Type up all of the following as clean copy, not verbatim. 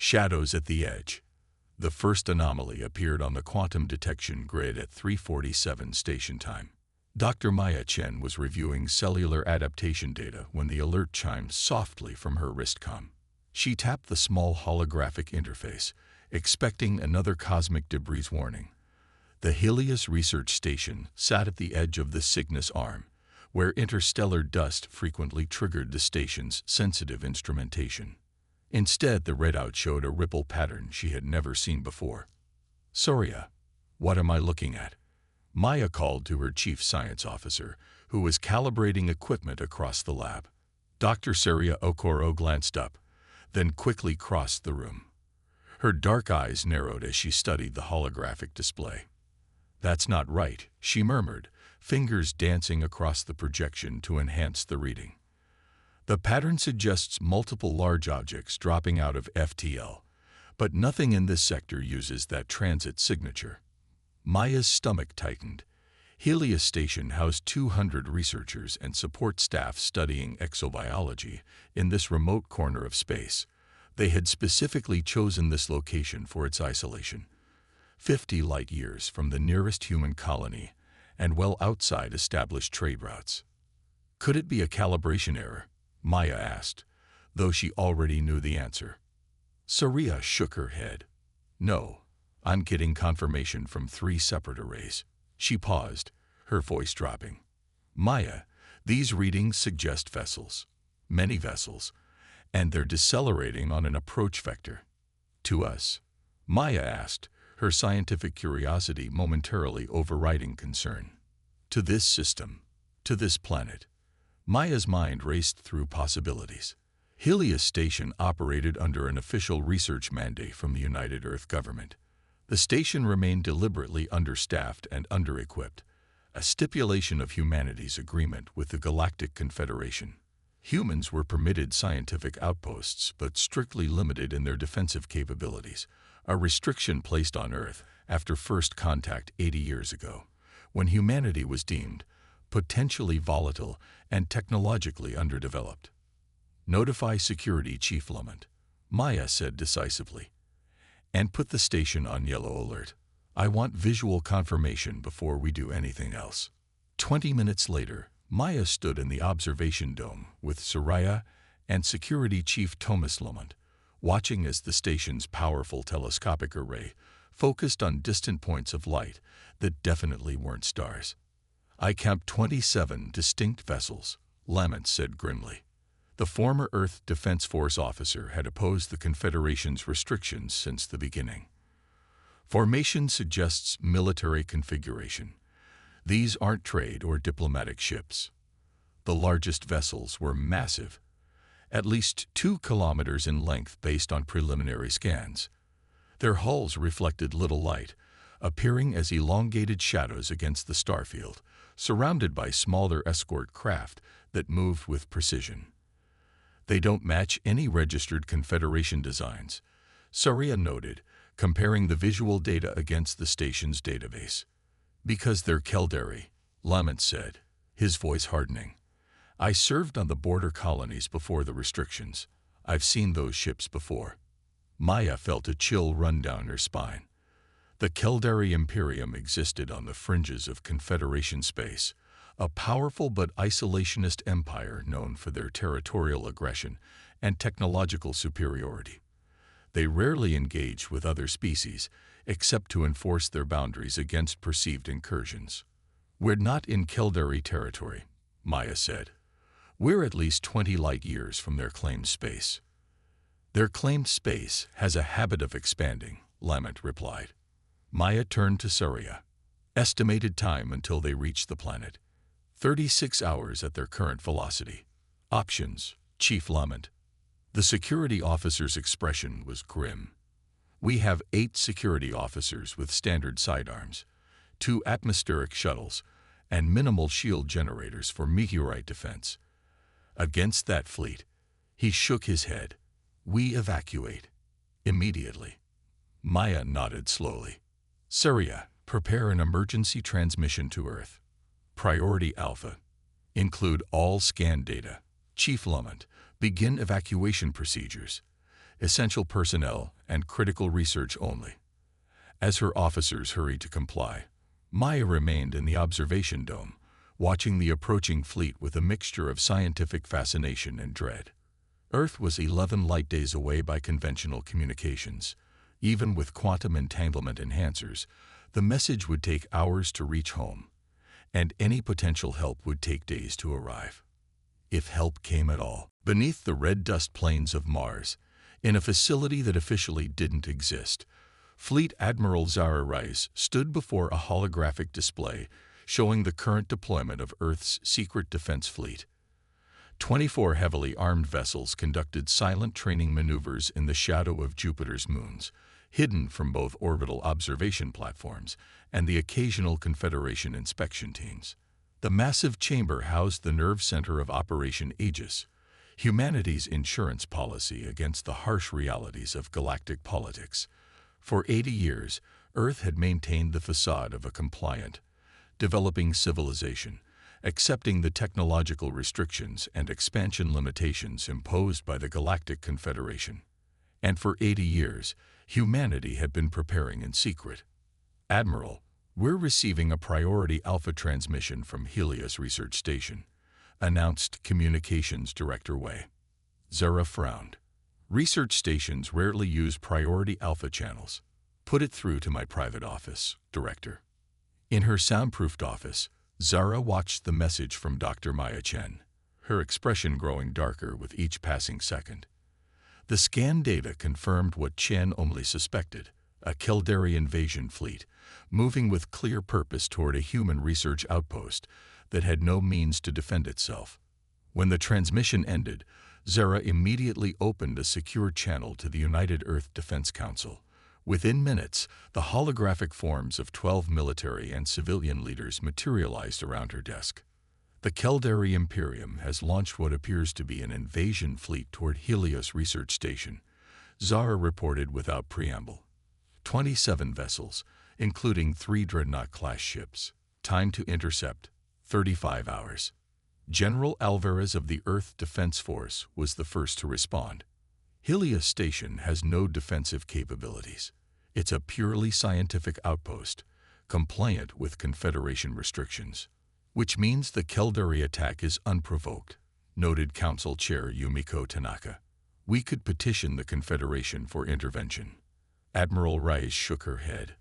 Shadows at the edge. The first anomaly appeared on the quantum detection grid at 3:47 station time. Dr. Maya Chen was reviewing cellular adaptation data when the alert chimed softly from her wristcom. She tapped the small holographic interface, expecting another cosmic debris warning. The Helios Research Station sat at the edge of the Cygnus arm, where interstellar dust frequently triggered the station's sensitive instrumentation. Instead, the readout showed a ripple pattern she had never seen before. "Surya, what am I looking at?" Maya called to her chief science officer, who was calibrating equipment across the lab. Dr. Surya Okoro glanced up, then quickly crossed the room. Her dark eyes narrowed as she studied the holographic display. "That's not right," she murmured, fingers dancing across the projection to enhance the reading. "The pattern suggests multiple large objects dropping out of FTL, but nothing in this sector uses that transit signature." Maya's stomach tightened. Helios Station housed 200 researchers and support staff studying exobiology in this remote corner of space. They had specifically chosen this location for its isolation, 50 light-years from the nearest human colony and well outside established trade routes. "Could it be a calibration error?" Maya asked, though she already knew the answer. Surya shook her head. "No, I'm getting confirmation from 3 separate arrays." She paused, her voice dropping. "Maya, these readings suggest vessels, many vessels, and they're decelerating on an approach vector." "To us?" Maya asked, her scientific curiosity momentarily overriding concern. "To this system, to this planet." Maya's mind raced through possibilities. Helios Station operated under an official research mandate from the United Earth government. The station remained deliberately understaffed and under-equipped, a stipulation of humanity's agreement with the Galactic Confederation. Humans were permitted scientific outposts but strictly limited in their defensive capabilities, a restriction placed on Earth after first contact 80 years ago, when humanity was deemed potentially volatile and technologically underdeveloped. "Notify Security Chief Lamont," Maya said decisively, "and put the station on yellow alert. I want visual confirmation before we do anything else." 20 minutes later, Maya stood in the observation dome with Surya and Security Chief Thomas Lamont, watching as the station's powerful telescopic array focused on distant points of light that definitely weren't stars. "I count 27 distinct vessels," Lamont said grimly. The former Earth Defense Force officer had opposed the Confederation's restrictions since the beginning. "Formation suggests military configuration. These aren't trade or diplomatic ships." The largest vessels were massive, at least 2 kilometers in length based on preliminary scans. Their hulls reflected little light, appearing as elongated shadows against the starfield, surrounded by smaller escort craft that moved with precision. "They don't match any registered Confederation designs," Surya noted, comparing the visual data against the station's database. "Because they're Keldari," Lamont said, his voice hardening. "I served on the border colonies before the restrictions. I've seen those ships before." Maya felt a chill run down her spine. The Keldari Imperium existed on the fringes of Confederation space, a powerful but isolationist empire known for their territorial aggression and technological superiority. They rarely engaged with other species, except to enforce their boundaries against perceived incursions. "We're not in Keldari territory," Maya said. "We're at least 20 light-years from their claimed space." "Their claimed space has a habit of expanding," Lamont replied. Maya turned to Surya. "Estimated time until they reach the planet. 36 hours at their current velocity." "Options, Chief Lamont." The security officer's expression was grim. "We have 8 security officers with standard sidearms, 2 atmospheric shuttles, and minimal shield generators for meteorite defense. Against that fleet," he shook his head, "we evacuate. Immediately." Maya nodded slowly. "Surya, prepare an emergency transmission to Earth. Priority Alpha. Include all scan data. Chief Lamont, begin evacuation procedures. essential personnel, and critical research only. As her officers hurried to comply, Maya remained in the observation dome, watching the approaching fleet with a mixture of scientific fascination and dread. Earth was 11 light days away by conventional communications. Even with quantum entanglement enhancers, the message would take hours to reach home, and any potential help would take days to arrive. If help came at all. Beneath the red dust plains of Mars, in a facility that officially didn't exist, Fleet Admiral Zara Rice stood before a holographic display showing the current deployment of Earth's secret defense fleet. 24 heavily armed vessels conducted silent training maneuvers in the shadow of Jupiter's moons, hidden from both orbital observation platforms and the occasional Confederation inspection teams. The massive chamber housed the nerve center of Operation Aegis, humanity's insurance policy against the harsh realities of galactic politics. For 80 years, Earth had maintained the facade of a compliant, developing civilization, accepting the technological restrictions and expansion limitations imposed by the Galactic Confederation. And for 80 years, humanity had been preparing in secret. "Admiral, we're receiving a priority alpha transmission from Helios Research Station," announced Communications Director Wei. Zara frowned. "Research stations rarely use priority alpha channels. Put it through to my private office, Director." In her soundproofed office, Zara watched the message from Dr. Maya Chen, her expression growing darker with each passing second. The scan data confirmed what Chen only suspected: a Caldari invasion fleet, moving with clear purpose toward a human research outpost that had no means to defend itself. When the transmission ended, Zara immediately opened a secure channel to the United Earth Defense Council. Within minutes, the holographic forms of 12 military and civilian leaders materialized around her desk. "The Caldari Imperium has launched what appears to be an invasion fleet toward Helios Research Station," Zara reported without preamble. 27 vessels, including 3 Dreadnought-class ships. Time to intercept, 35 hours. General Alvarez of the Earth Defense Force was the first to respond. "Helios Station has no defensive capabilities. It's a purely scientific outpost, compliant with Confederation restrictions. Which means the Caldari attack is unprovoked," noted Council Chair Yumiko Tanaka. "We could petition the Confederation for intervention." Admiral Rice shook her head.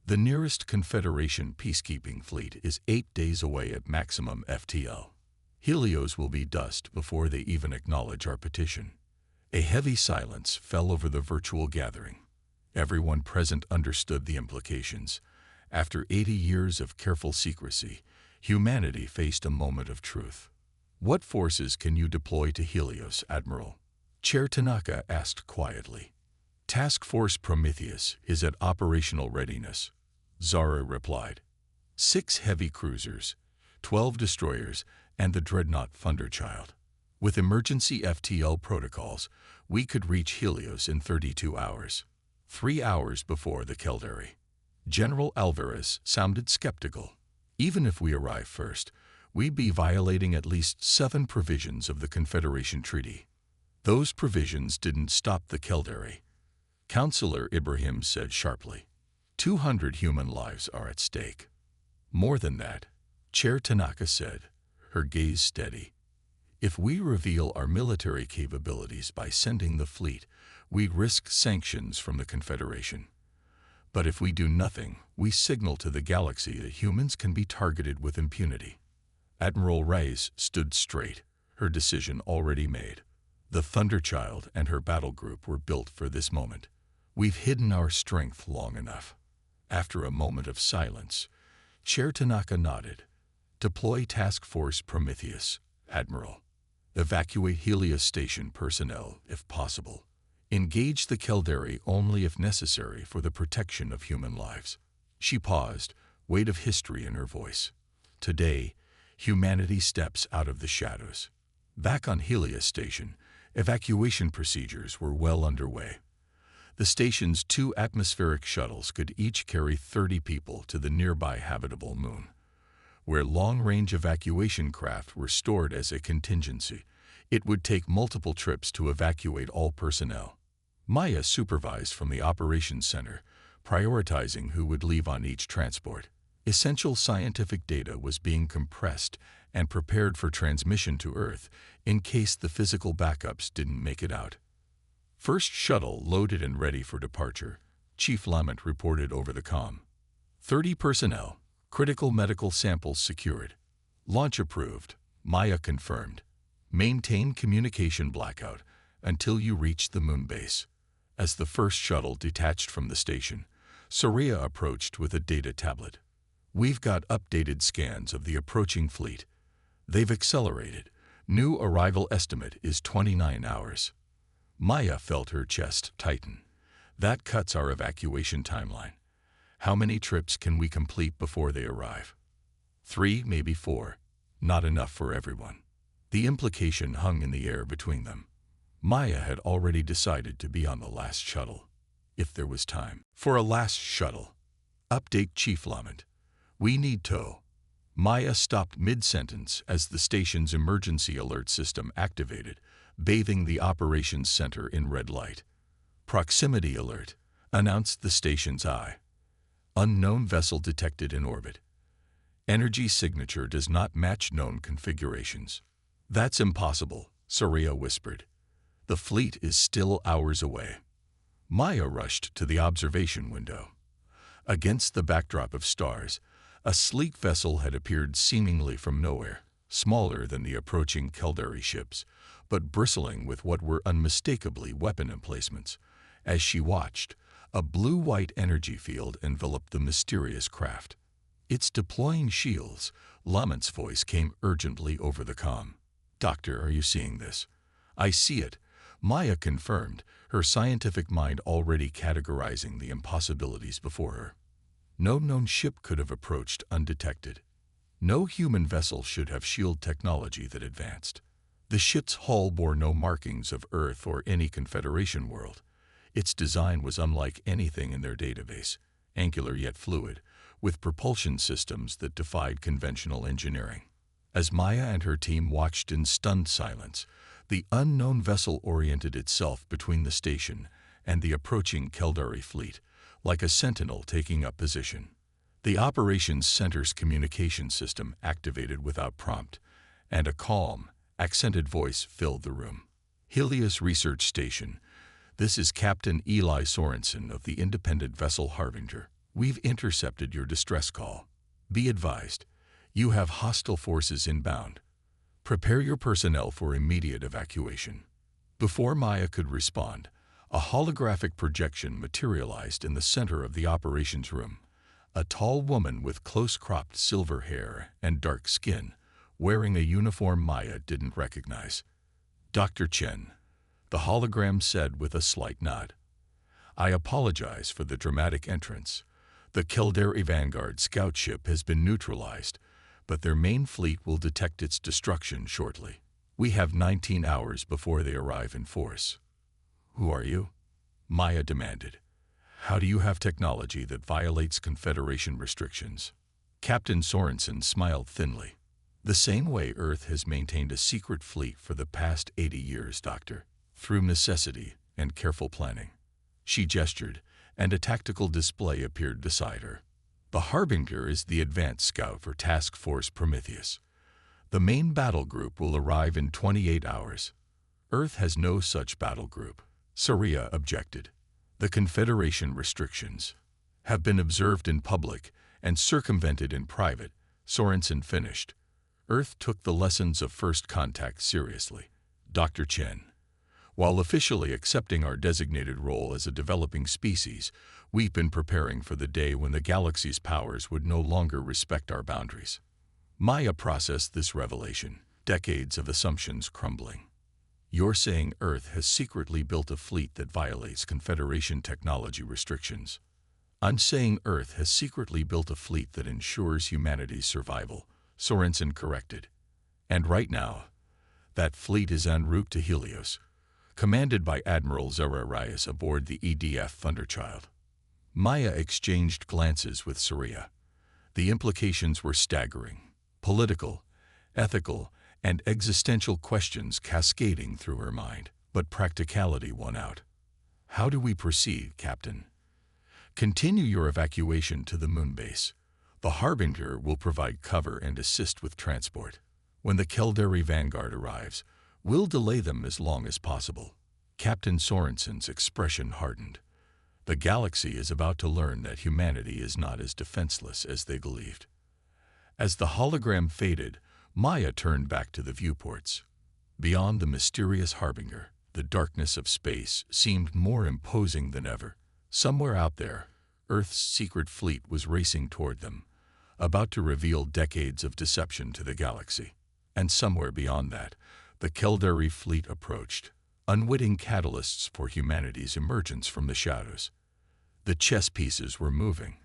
"The nearest Confederation peacekeeping fleet is 8 days away at maximum FTL. Helios will be dust before they even acknowledge our petition." A heavy silence fell over the virtual gathering. Everyone present understood the implications. After 80 years of careful secrecy, humanity faced a moment of truth. "What forces can you deploy to Helios, Admiral?" Chair Tanaka asked quietly. "Task Force Prometheus is at operational readiness," Zara replied. 6 heavy cruisers, 12 destroyers, and the Dreadnought Thunderchild. With emergency FTL protocols, we could reach Helios in 32 hours. 3 hours before the Caldari. General Alvarez sounded skeptical. "Even if we arrive first, we'd be violating at least 7 provisions of the Confederation Treaty." "Those provisions didn't stop the Caldari," Councillor Ibrahim said sharply. 200 human lives are at stake. "More than that," Chair Tanaka said, her gaze steady. "If we reveal our military capabilities by sending the fleet, we risk sanctions from the Confederation. But if we do nothing, we signal to the galaxy that humans can be targeted with impunity." Admiral Rice stood straight, her decision already made. The Thunderchild and her battle group were built for this moment. "We've hidden our strength long enough." After a moment of silence, Chair Tanaka nodded. "Deploy Task Force Prometheus, Admiral. Evacuate Helios Station personnel, if possible. Engage the Caldari only if necessary for the protection of human lives." She paused, weight of history in her voice. "Today, humanity steps out of the shadows." Back on Helios Station, evacuation procedures were well underway. The station's 2 atmospheric shuttles could each carry 30 people to the nearby habitable moon, where long-range evacuation craft were stored as a contingency. It would take multiple trips to evacuate all personnel. Maya supervised from the operations center, prioritizing who would leave on each transport. Essential scientific data was being compressed and prepared for transmission to Earth in case the physical backups didn't make it out. First shuttle loaded and ready for departure, Chief Lamont reported over the comm. 30 personnel, critical medical samples secured. Launch approved, Maya confirmed. Maintain communication blackout until you reach the moon base. As the first shuttle detached from the station, Saria approached with a data tablet. We've got updated scans of the approaching fleet. They've accelerated. New arrival estimate is 29 hours. Maya felt her chest tighten. That cuts our evacuation timeline. How many trips can we complete before they arrive? 3, maybe 4. Not enough for everyone. The implication hung in the air between them. Maya had already decided to be on the last shuttle, if there was time. For a last shuttle. Update Chief Lamont. We need tow. Maya stopped mid-sentence as the station's emergency alert system activated, bathing the operations center in red light. Proximity alert, announced the station's eye. Unknown vessel detected in orbit. Energy signature does not match known configurations. That's impossible, Saria whispered. The fleet is still hours away. Maya rushed to the observation window. Against the backdrop of stars, a sleek vessel had appeared seemingly from nowhere, smaller than the approaching Caldari ships, but bristling with what were unmistakably weapon emplacements. As she watched, a blue-white energy field enveloped the mysterious craft. It's deploying shields, Lamont's voice came urgently over the comm. Doctor, are you seeing this? I see it, Maya confirmed, her scientific mind already categorizing the impossibilities before her. No known ship could have approached undetected. No human vessel should have shield technology that advanced. The ship's hull bore no markings of Earth or any Confederation world. Its design was unlike anything in their database, angular yet fluid, with propulsion systems that defied conventional engineering. As Maya and her team watched in stunned silence, the unknown vessel oriented itself between the station and the approaching Caldari fleet, like a sentinel taking up position. The operations center's communication system activated without prompt, and a calm, accented voice filled the room. Helios Research Station. This is Captain Eli Sorensen of the Independent Vessel Harbinger. We've intercepted your distress call. Be advised, you have hostile forces inbound. Prepare your personnel for immediate evacuation. Before Maya could respond, a holographic projection materialized in the center of the operations room. A tall woman with close-cropped silver hair and dark skin, wearing a uniform Maya didn't recognize. Dr. Chen, the hologram said with a slight nod. I apologize for the dramatic entrance. The Caldari Vanguard scout ship has been neutralized, but their main fleet will detect its destruction shortly. We have 19 hours before they arrive in force. Who are you? Maya demanded. How do you have technology that violates Confederation restrictions? Captain Sorensen smiled thinly. The same way Earth has maintained a secret fleet for the past 80 years, Doctor, through necessity and careful planning. She gestured, and a tactical display appeared beside her. The Harbinger is the advanced scout for Task Force Prometheus. The main battle group will arrive in 28 hours. Earth has no such battle group, Saria objected. The Confederation restrictions have been observed in public and circumvented in private, Sorensen finished. Earth took the lessons of first contact seriously. Dr. Chen, while officially accepting our designated role as a developing species, we've been preparing for the day when the galaxy's powers would no longer respect our boundaries. Maya processed this revelation, decades of assumptions crumbling. You're saying Earth has secretly built a fleet that violates Confederation technology restrictions. I'm saying Earth has secretly built a fleet that ensures humanity's survival, Sorensen corrected. And right now, that fleet is en route to Helios, commanded by Admiral Zerarias aboard the EDF Thunderchild. Maya exchanged glances with Saria. The implications were staggering. Political, ethical, and existential questions cascading through her mind, but practicality won out. How do we proceed, Captain? Continue your evacuation to the moon base. The Harbinger will provide cover and assist with transport. When the Caldari Vanguard arrives, we'll delay them as long as possible. Captain Sorensen's expression hardened. The galaxy is about to learn that humanity is not as defenseless as they believed. As the hologram faded, Maya turned back to the viewports. Beyond the mysterious Harbinger, the darkness of space seemed more imposing than ever. Somewhere out there, Earth's secret fleet was racing toward them, about to reveal decades of deception to the galaxy. And somewhere beyond that, the Caldari fleet approached, unwitting catalysts for humanity's emergence from the shadows. The chess pieces were moving.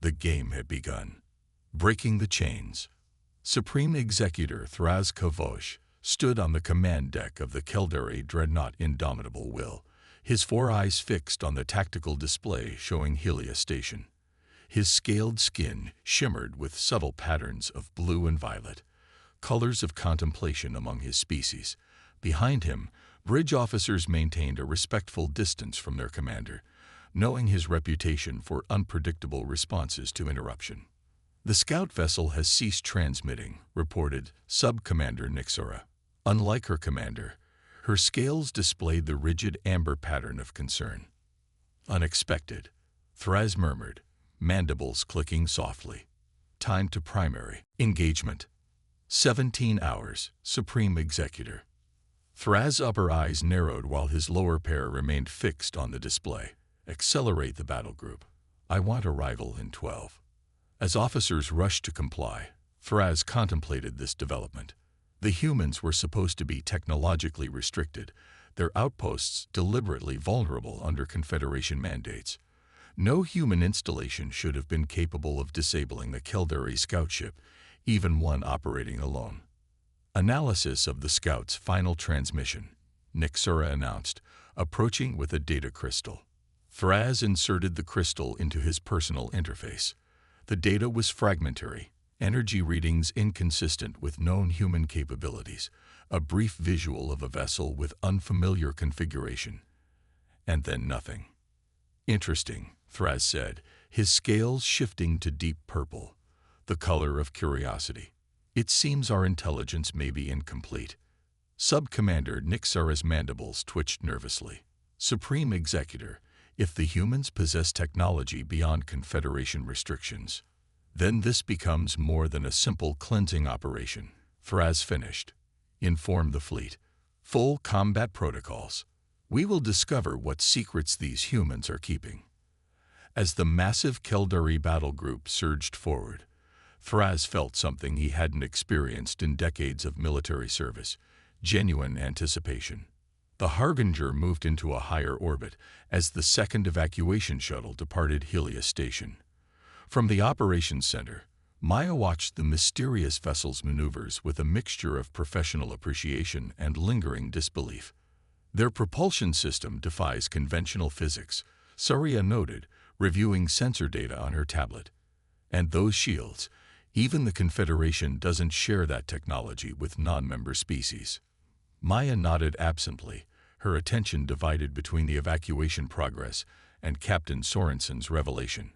The game had begun. Breaking the chains. Supreme Executor Thraz Kavosh stood on the command deck of the Caldari Dreadnought Indomitable Will, his 4 eyes fixed on the tactical display showing Helia Station. His scaled skin shimmered with subtle patterns of blue and violet, colors of contemplation among his species. Behind him, bridge officers maintained a respectful distance from their commander, knowing his reputation for unpredictable responses to interruption. "The scout vessel has ceased transmitting," reported Sub-Commander Nixora. Unlike her commander, her scales displayed the rigid amber pattern of concern. "Unexpected," Thraz murmured, mandibles clicking softly. "Time to primary engagement." 17 hours, Supreme Executor. Thraz's upper eyes narrowed while his lower pair remained fixed on the display. "Accelerate the battle group. I want arrival in 12. As officers rushed to comply, Thraz contemplated this development. The humans were supposed to be technologically restricted, their outposts deliberately vulnerable under Confederation mandates. No human installation should have been capable of disabling the Caldari scout ship, even one operating alone. "Analysis of the scout's final transmission," Nixora announced, approaching with a data crystal. Thraz inserted the crystal into his personal interface. The data was fragmentary, energy readings inconsistent with known human capabilities, a brief visual of a vessel with unfamiliar configuration. And then nothing. "Interesting," Thraz said, his scales shifting to deep purple, the color of curiosity. "It seems our intelligence may be incomplete." Sub-Commander Nixara's mandibles twitched nervously. "Supreme Executor, if the humans possess technology beyond Confederation restrictions, then this becomes more than a simple cleansing operation," Thraz finished. "Inform the fleet. Full combat protocols. We will discover what secrets these humans are keeping." As the massive Caldari battle group surged forward, Thraz felt something he hadn't experienced in decades of military service: genuine anticipation. The Harbinger moved into a higher orbit as the second evacuation shuttle departed Helia Station. From the operations center, Maya watched the mysterious vessel's maneuvers with a mixture of professional appreciation and lingering disbelief. "Their propulsion system defies conventional physics," Saria noted, reviewing sensor data on her tablet. "And those shields, even the Confederation doesn't share that technology with non-member species." Maya nodded absently, her attention divided between the evacuation progress and Captain Sorensen's revelation.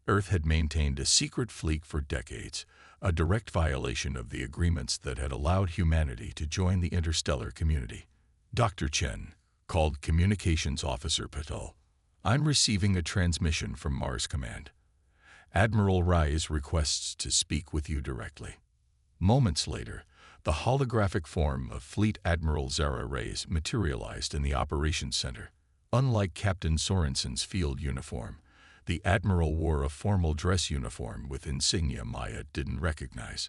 Earth had maintained a secret fleet for decades, a direct violation of the agreements that had allowed humanity to join the interstellar community. "Dr. Chen," called Communications Officer Patel, "I'm receiving a transmission from Mars Command. Admiral Rais requests to speak with you directly." Moments later, the holographic form of Fleet Admiral Zara Rais materialized in the operations center. Unlike Captain Sorensen's field uniform, the Admiral wore a formal dress uniform with insignia Maya didn't recognize.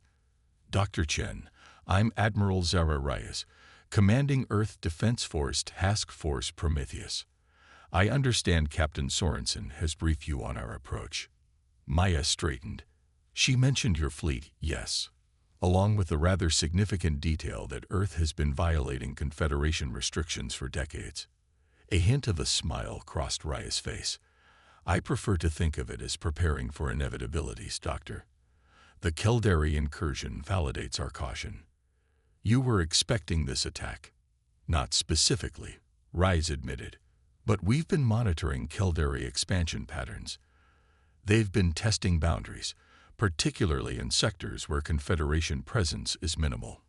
"Dr. Chen, I'm Admiral Zara Rais, commanding Earth Defense Force Task Force Prometheus. I understand Captain Sorensen has briefed you on our approach." Maya straightened. "She mentioned your fleet, yes, along with the rather significant detail that Earth has been violating Confederation restrictions for decades." A hint of a smile crossed Raya's face. "I prefer to think of it as preparing for inevitabilities, Doctor. The Caldari incursion validates our caution." "You were expecting this attack?" "Not specifically," Rais admitted. But we've been monitoring Caldari expansion patterns. They've been testing boundaries, particularly in sectors where Confederation presence is minimal.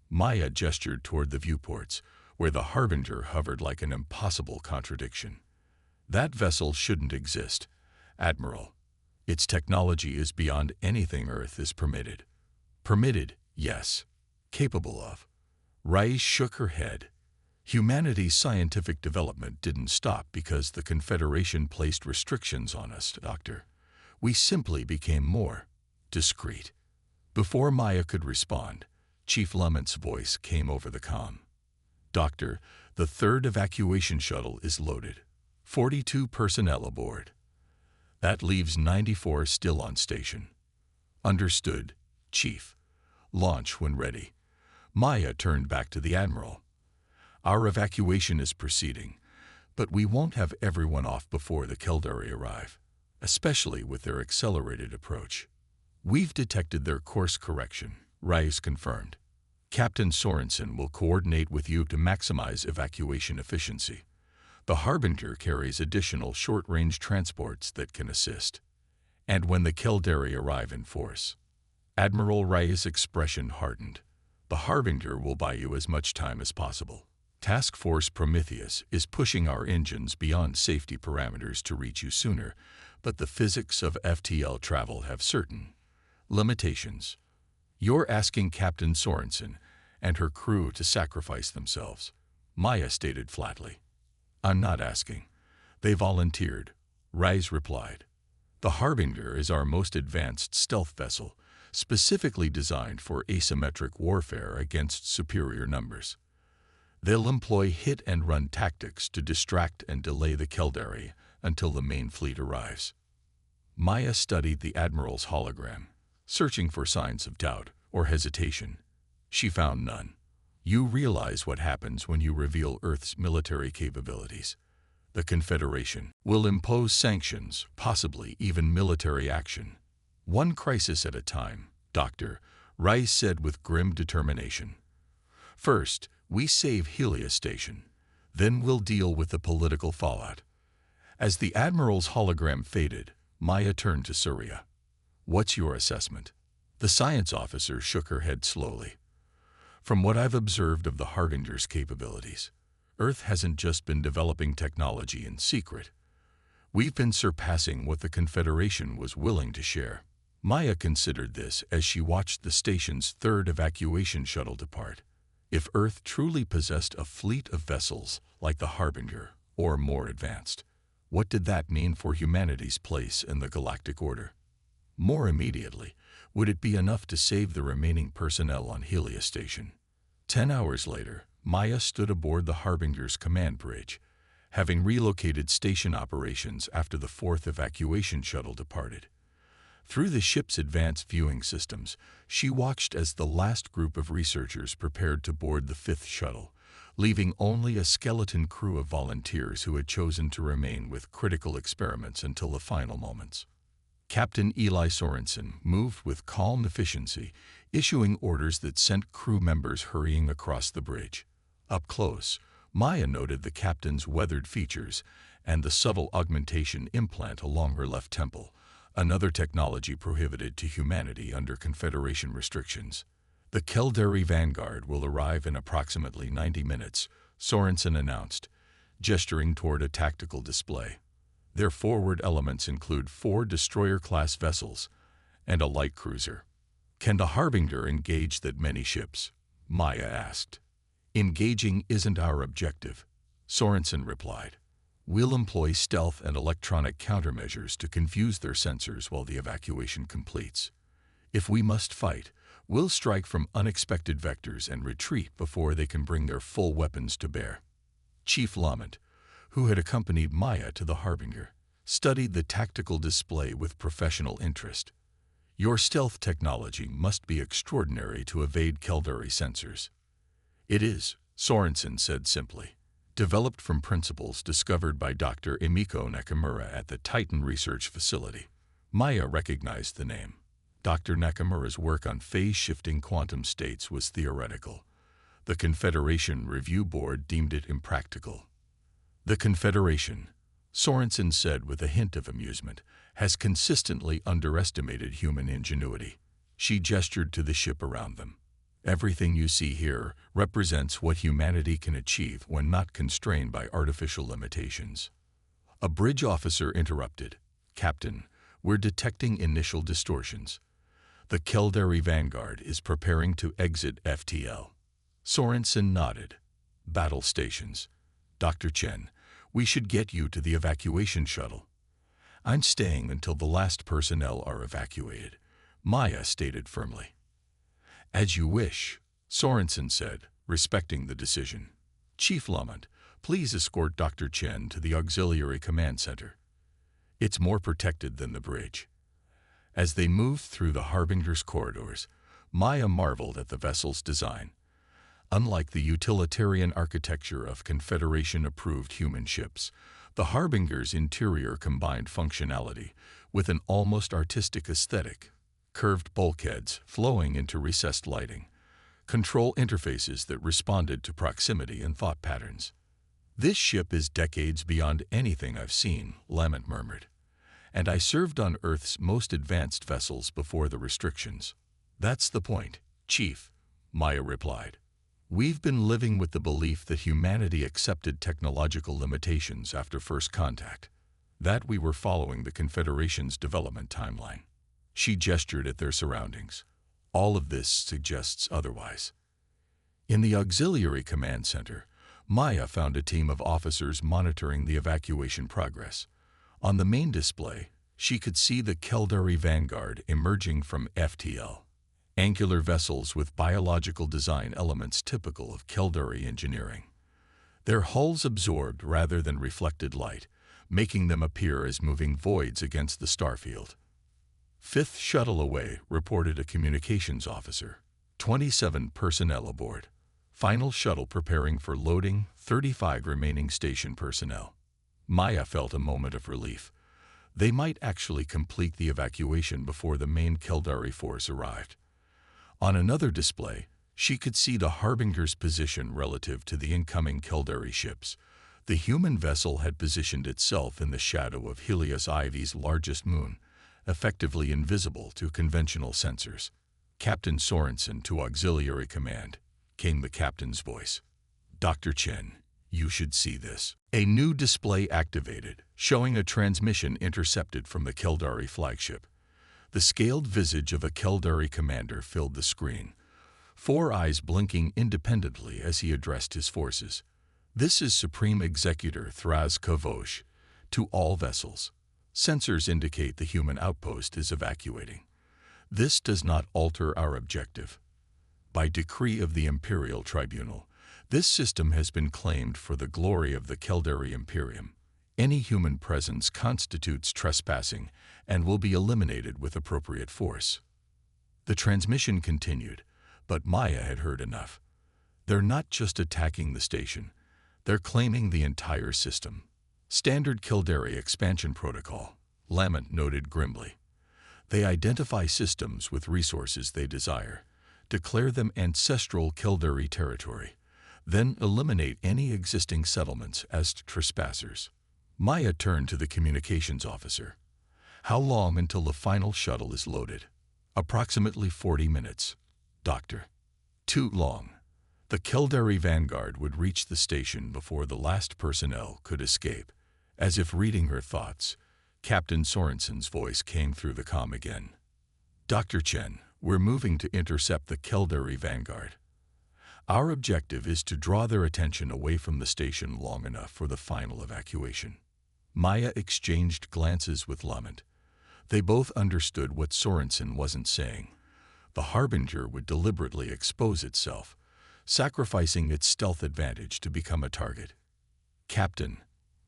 Maya gestured toward the viewports, where the Harbinger hovered like an impossible contradiction. That vessel shouldn't exist, Admiral. Its technology is beyond anything Earth is permitted. Permitted, yes. Capable of. Rais shook her head. Humanity's scientific development didn't stop because the Confederation placed restrictions on us, Doctor. We simply became more discreet. Before Maya could respond, Chief Lument's voice came over the comm. Doctor, the third evacuation shuttle is loaded. 42 personnel aboard. That leaves 94 still on station. Understood, Chief. Launch when ready. Maya turned back to the Admiral. Our evacuation is proceeding, but we won't have everyone off before the Caldari arrive, especially with their accelerated approach. We've detected their course correction, Rais confirmed. Captain Sorensen will coordinate with you to maximize evacuation efficiency. The Harbinger carries additional short-range transports that can assist. And when the Caldari arrive in force, Admiral Rais' expression hardened. The Harbinger will buy you as much time as possible. Task Force Prometheus is pushing our engines beyond safety parameters to reach you sooner, but the physics of FTL travel have certain limitations. You're asking Captain Sorensen and her crew to sacrifice themselves, Maya stated flatly. I'm not asking. They volunteered, Rais replied. The Harbinger is our most advanced stealth vessel, specifically designed for asymmetric warfare against superior numbers. They'll employ hit-and-run tactics to distract and delay the Caldari until the main fleet arrives. Maya studied the Admiral's hologram, searching for signs of doubt or hesitation. She found none. You realize what happens when you reveal Earth's military capabilities. The Confederation will impose sanctions, possibly even military action. One crisis at a time, Doctor, Rais said with grim determination. First, we save Helios Station. Then we'll deal with the political fallout. As the Admiral's hologram faded, Maya turned to Surya. What's your assessment? The science officer shook her head slowly. From what I've observed of the Harbinger's capabilities, Earth hasn't just been developing technology in secret. We've been surpassing what the Confederation was willing to share. Maya considered this as she watched the station's third evacuation shuttle depart. If Earth truly possessed a fleet of vessels like the Harbinger, or more advanced, what did that mean for humanity's place in the galactic order? More immediately, would it be enough to save the remaining personnel on Helios Station? 10 hours later, Maya stood aboard the Harbinger's command bridge, having relocated station operations after the fourth evacuation shuttle departed. Through the ship's advanced viewing systems, she watched as the last group of researchers prepared to board the fifth shuttle, leaving only a skeleton crew of volunteers who had chosen to remain with critical experiments until the final moments. Captain Eli Sorensen moved with calm efficiency, issuing orders that sent crew members hurrying across the bridge. Up close, Maya noted the captain's weathered features and the subtle augmentation implant along her left temple, another technology prohibited to humanity under Confederation restrictions. The Caldari Vanguard will arrive in approximately 90 minutes, Sorensen announced, gesturing toward a tactical display. Their forward elements include 4 destroyer-class vessels and a light cruiser. Can the Harbinger engage that many ships? Maya asked. Engaging isn't our objective, Sorensen replied. We'll employ stealth and electronic countermeasures to confuse their sensors while the evacuation completes. If we must fight, we'll strike from unexpected vectors and retreat before they can bring their full weapons to bear. Chief Lument, who had accompanied Maya to the Harbinger, studied the tactical display with professional interest. Your stealth technology must be extraordinary to evade Caldari sensors. It is, Sorensen said simply. Developed from principles discovered by Dr. Emiko Nakamura at the Titan Research Facility. Maya recognized the name. Dr. Nakamura's work on phase-shifting quantum states was theoretical. The Confederation Review Board deemed it impractical. The Confederation, Sorensen said with a hint of amusement, has consistently underestimated human ingenuity. She gestured to the ship around them. Everything you see here represents what humanity can achieve when not constrained by artificial limitations. A bridge officer interrupted. Captain, we're detecting initial distortions. The Caldari Vanguard is preparing to exit FTL. Sorensen nodded. Battle stations. Dr. Chen, we should get you to the evacuation shuttle. I'm staying until the last personnel are evacuated, Maya stated firmly. As you wish, Sorensen said, respecting the decision. Chief Lamont, please escort Dr. Chen to the Auxiliary Command Center. It's more protected than the bridge. As they moved through the Harbinger's corridors, Maya marveled at the vessel's design. Unlike the utilitarian architecture of Confederation-approved human ships, the Harbinger's interior combined functionality with an almost artistic aesthetic. Curved bulkheads flowing into recessed lighting, control interfaces that responded to proximity and thought patterns. This ship is decades beyond anything I've seen, Lamont murmured. And I served on Earth's most advanced vessels before the restrictions. That's the point, Chief, Maya replied. We've been living with the belief that humanity accepted technological limitations after first contact, that we were following the Confederation's development timeline. She gestured at their surroundings. All of this suggests otherwise. In the Auxiliary Command Center, Maya found a team of officers monitoring the evacuation progress. On the main display, she could see the Caldari Vanguard emerging from FTL. Angular vessels with biological design elements typical of Caldari engineering. Their hulls absorbed rather than reflected light, making them appear as moving voids against the starfield. Fifth shuttle away, reported a communications officer. 27 personnel aboard. Final shuttle preparing for loading, 35 remaining station personnel. Maya felt a moment of relief. They might actually complete the evacuation before the main Caldari force arrived. On another display, she could see the Harbinger's position relative to the incoming Caldari ships. The human vessel had positioned itself in the shadow of Helios Ivy's largest moon, effectively invisible to conventional sensors. Captain Sorensen to Auxiliary Command, came the captain's voice. Dr. Chen, you should see this. A new display activated, showing a transmission intercepted from the Caldari flagship. The scaled visage of a Caldari commander filled the screen, 4 eyes blinking independently as he addressed his forces. This is Supreme Executor Thraz Kavosh. To all vessels. Sensors indicate the human outpost is evacuating. This does not alter our objective. By decree of the Imperial Tribunal, this system has been claimed for the glory of the Caldari Imperium. Any human presence constitutes trespassing and will be eliminated with appropriate force. The transmission continued, but Maya had heard enough. They're not just attacking the station, they're claiming the entire system. Standard Caldari expansion protocol, Lamont noted grimly. They identify systems with resources they desire, declare them ancestral Caldari territory, then eliminate any existing settlements as trespassers. Maya turned to the communications officer. How long until the final shuttle is loaded? Approximately 40 minutes, Doctor. Too long. The Caldari Vanguard would reach the station before the last personnel could escape. As if reading her thoughts, Captain Sorensen's voice came through the comm again. Dr. Chen, we're moving to intercept the Caldari Vanguard. Our objective is to draw their attention away from the station long enough for the final evacuation. Maya exchanged glances with Lamont. They both understood what Sorensen wasn't saying. The Harbinger would deliberately expose itself, sacrificing its stealth advantage to become a target. Captain,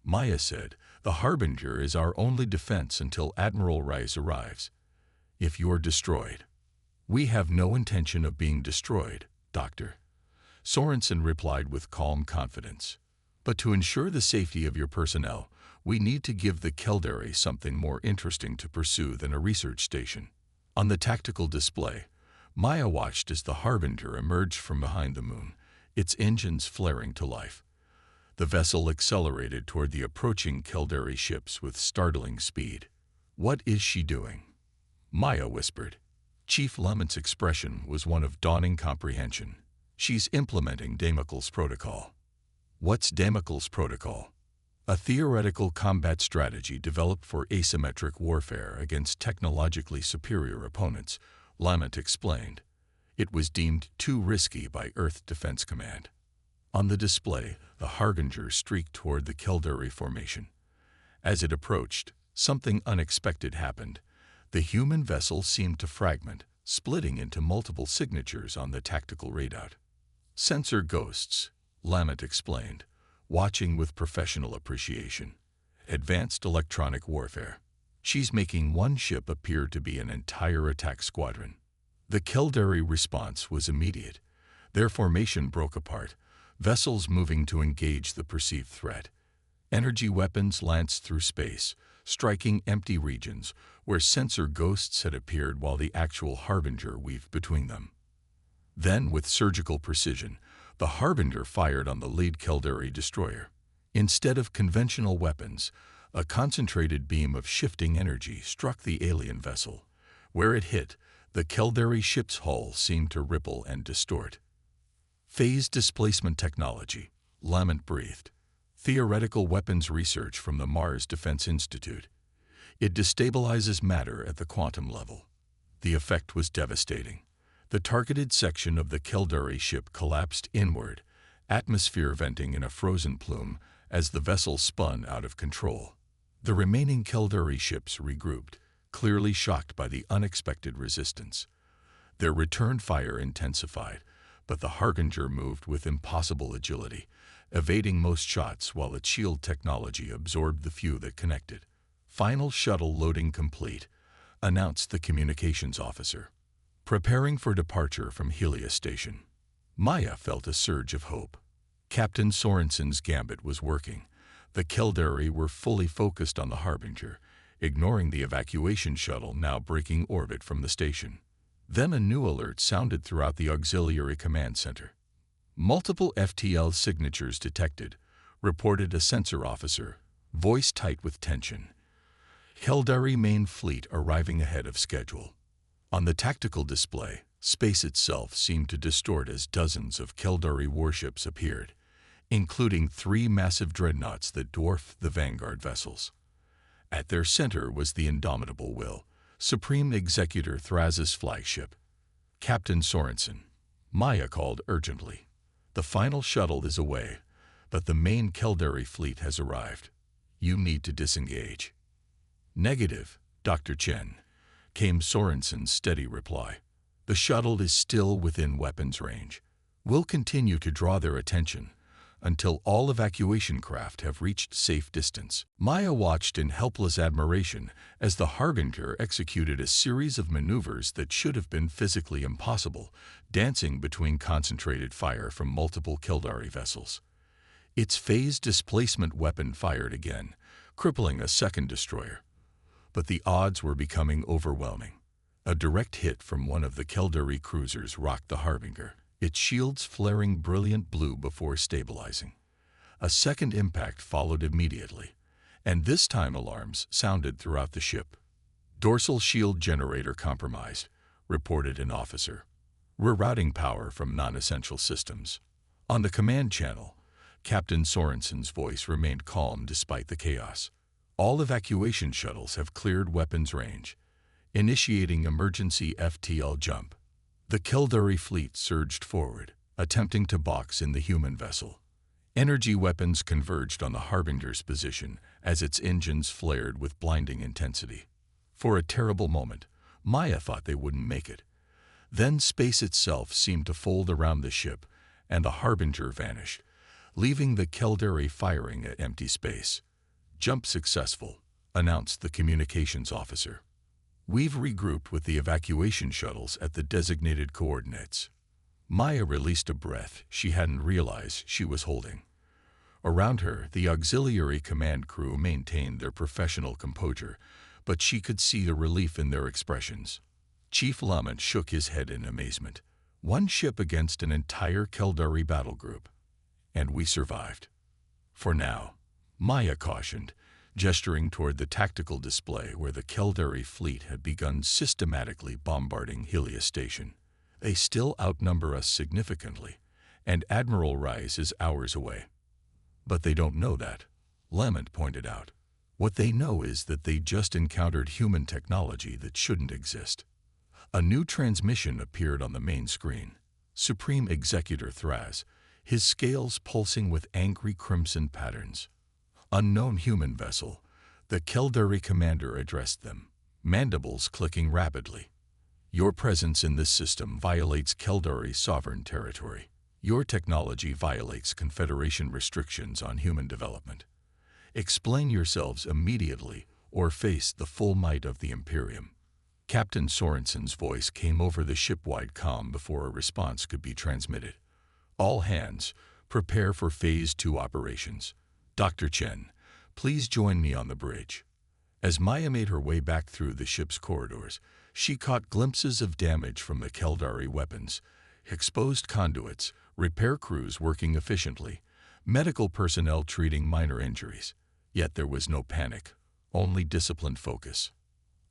Maya said, the Harbinger is our only defense until Admiral Rice arrives. If you're destroyed. We have no intention of being destroyed, Doctor. Sorensen replied with calm confidence. But to ensure the safety of your personnel, we need to give the Caldari something more interesting to pursue than a research station. On the tactical display, Maya watched as the Harbinger emerged from behind the moon, its engines flaring to life. The vessel accelerated toward the approaching Caldari ships with startling speed. "What is she doing?" Maya whispered. Chief Lamont's expression was one of dawning comprehension. "She's implementing Damocle's protocol." What's Damocle's protocol? A theoretical combat strategy developed for asymmetric warfare against technologically superior opponents, Lamont explained. It was deemed too risky by Earth Defense Command. On the display, the Harbinger streaked toward the Caldari formation. As it approached, something unexpected happened. The human vessel seemed to fragment, splitting into multiple signatures on the tactical readout. "Sensor ghosts," Lamont explained, watching with professional appreciation. "Advanced electronic warfare. She's making one ship appear to be an entire attack squadron." The Caldari response was immediate. Their formation broke apart, vessels moving to engage the perceived threat. Energy weapons lanced through space, striking empty regions where sensor ghosts had appeared while the actual Harbinger weaved between them. Then, with surgical precision, the Harbinger fired on the lead Caldari destroyer. Instead of conventional weapons, a concentrated beam of shifting energy struck the alien vessel. Where it hit, the Caldari ship's hull seemed to ripple and distort. "Phase displacement technology," Lamont breathed. "Theoretical weapons research from the Mars Defense Institute. It destabilizes matter at the quantum level." The effect was devastating. The targeted section of the Caldari ship collapsed inward, atmosphere venting in a frozen plume as the vessel spun out of control. The remaining Caldari ships regrouped, clearly shocked by the unexpected resistance. Their return fire intensified, but the Harbinger moved with impossible agility, evading most shots while its shield technology absorbed the few that connected. "Final shuttle loading complete," announced the communications officer. "Preparing for departure from Helios Station." Maya felt a surge of hope. Captain Sorensen's gambit was working. The Caldari were fully focused on the Harbinger, ignoring the evacuation shuttle now breaking orbit from the station. Then a new alert sounded throughout the Auxiliary Command Center. "Multiple FTL signatures detected," reported a sensor officer, voice tight with tension. "Caldari main fleet arriving ahead of schedule." On the tactical display, space itself seemed to distort as dozens of Caldari warships appeared, including 3 massive dreadnoughts that dwarfed the Vanguard vessels. At their center was the indomitable Will, Supreme Executor Thraz's flagship. "Captain Sorensen," Maya called urgently. "The final shuttle is away, but the main Caldari fleet has arrived. You need to disengage." "Negative, Dr. Chen," came Sorensen's steady reply. "The shuttle is still within weapons range. We'll continue to draw their attention until all evacuation craft have reached safe distance." Maya watched in helpless admiration as the Harbinger executed a series of maneuvers that should have been physically impossible, dancing between concentrated fire from multiple Caldari vessels. Its phase displacement weapon fired again, crippling a second destroyer. But the odds were becoming overwhelming. A direct hit from one of the Caldari cruisers rocked the Harbinger, its shields flaring brilliant blue before stabilizing. A second impact followed immediately, and this time alarms sounded throughout the ship. "Dorsal shield generator compromised," reported an officer. "Rerouting power from non-essential systems." On the command channel, Captain Sorensen's voice remained calm despite the chaos. "All evacuation shuttles have cleared weapons range. Initiating emergency FTL jump." The Caldari fleet surged forward, attempting to box in the human vessel. Energy weapons converged on the Harbinger's position as its engines flared with blinding intensity. For a terrible moment, Maya thought they wouldn't make it. Then space itself seemed to fold around the ship, and the Harbinger vanished, leaving the Caldari firing at empty space. "Jump successful," announced the communications officer. "We've regrouped with the evacuation shuttles at the designated coordinates." Maya released a breath she hadn't realized she was holding. Around her, the auxiliary command crew maintained their professional composure, but she could see the relief in their expressions. Chief Lamont shook his head in amazement. "One ship against an entire Caldari battle group. And we survived." For now, Maya cautioned, gesturing toward the tactical display where the Caldari fleet had begun systematically bombarding Helios Station. They still outnumber us significantly, and Admiral Rice is hours away. But they don't know that, Lamont pointed out. What they know is that they just encountered human technology that shouldn't exist. A new transmission appeared on the main screen. Supreme Executor Thraz, his scales pulsing with angry crimson patterns. Unknown human vessel, the Caldari commander addressed them, mandibles clicking rapidly. Your presence in this system violates Caldari sovereign territory. Your technology violates Confederation restrictions on human development. Explain yourselves immediately or face the full might of the Imperium. Captain Sorensen's voice came over the ship-wide comm before a response could be transmitted. All hands, prepare for Phase 2 operations. Dr. Chen, please join me on the bridge. As Maya made her way back through the ship's corridors, she caught glimpses of damage from the Caldari weapons, exposed conduits, repair crews working efficiently, medical personnel treating minor injuries. Yet there was no panic, only disciplined focus.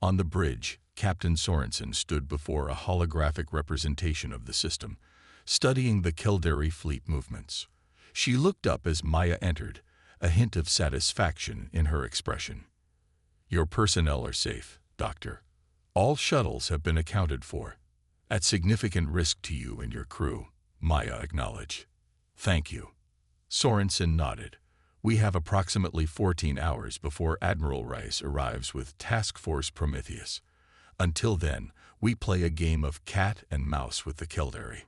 On the bridge, Captain Sorensen stood before a holographic representation of the system, studying the Caldari fleet movements. She looked up as Maya entered, a hint of satisfaction in her expression. Your personnel are safe, Doctor. All shuttles have been accounted for. At significant risk to you and your crew, Maya acknowledged. Thank you. Sorensen nodded. We have approximately 14 hours before Admiral Rice arrives with Task Force Prometheus. Until then, we play a game of cat and mouse with the Caldari.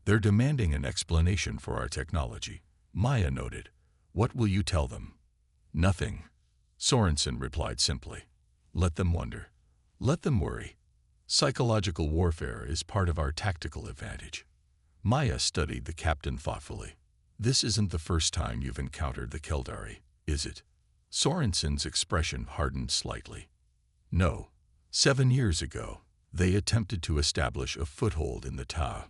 They're demanding an explanation for our technology, Maya noted. What will you tell them? Nothing. Sorensen replied simply. Let them wonder. Let them worry. Psychological warfare is part of our tactical advantage. Maya studied the captain thoughtfully. This isn't the first time you've encountered the Caldari, is it? Sorensen's expression hardened slightly. No. 7 years ago, they attempted to establish a foothold in the Tau.